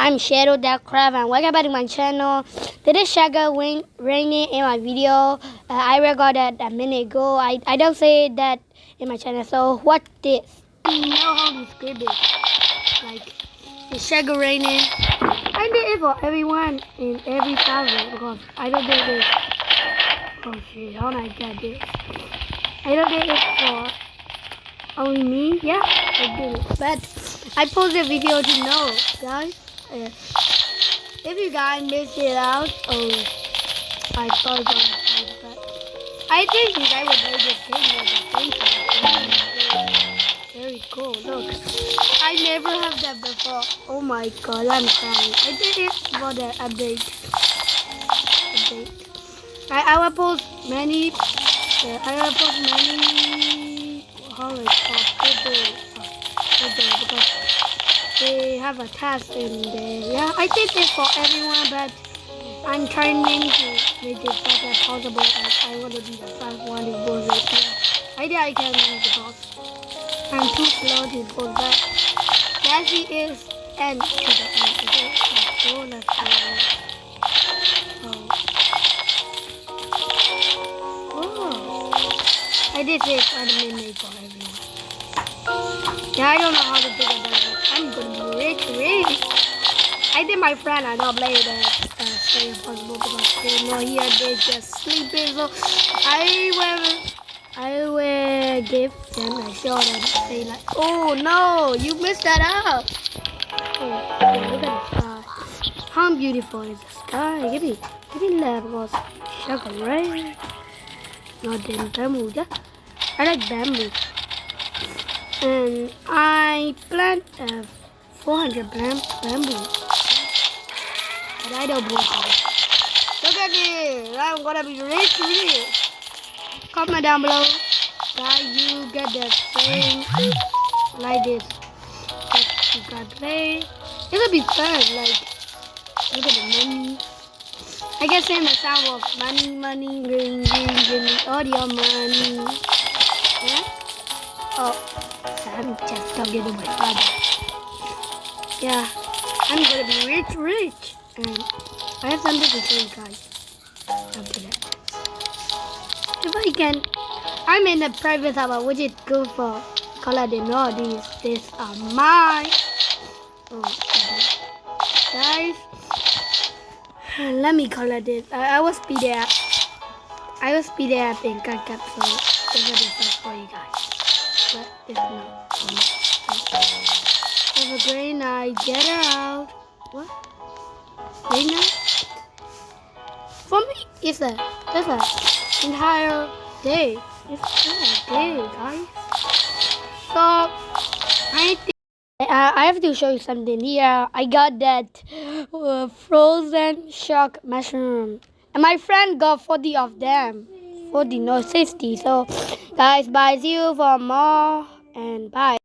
I'm Shadow That Crab and welcome back to my channel. This is sheckle raining in my video. I recorded a minute ago. I don't say that in my channel. So what this? You know how to describe it. Like it's sheckle raining. I did it for everyone in every family because I don't do this. Oh shit, how did I get this? I don't do it for only me. Yeah, I did it. But I posted a video to know, guys. If you guys missed it out, I thought about it, but I think you guys would make this thing with the thing. Very cool. Look, I never have that before. Oh my god, I'm crying. I did it for the update. I will post many. I will post many holidays for people. Because they have a task in there. Yeah, I did this for everyone, but I'm trying to make it as fast as possible. I want to be the first one to post it. Yeah. I think I can because I'm too slow to post that. That is end to the end. Okay, so let's go. Oh, I did this anime for everyone. Yeah, I don't know how to think about it. I'm gonna be rich. I think my friend are not playing that stay possible because they know here they just sleeping. So I will give them a show them. Say like, oh no, you missed that out. Oh, look at the sky. How beautiful is the sky? Give me love because sheckle rain. Not in bamboo. Yeah, I like bamboo. And I plant 400 bamboo. But I don't believe it. Look at this. I'm gonna be rich. Comment down below. Guys, you get the thing like this. If you can play. It'll be fun. Like, look at the money. I can say the sound of money, ring, all your money. Yeah? Oh. I'm just talking to my father. Yeah, I'm gonna be rich, and I have something to say, guys. After that, if I can, I'm in a private server, which is good for color. They know these are mine. Oh, guys, let me color this. I will speed it up. I will speed it up in cut cap, so it's gonna be fast for you guys. But it's not. Have a great night. Get out. What? Great night? For me, it's an entire day. It's a day, guys. So I have to show you something here. I got that frozen shock mushroom, and my friend got 40 of them. 40, no 60. So, guys, bye. See you for more, and bye.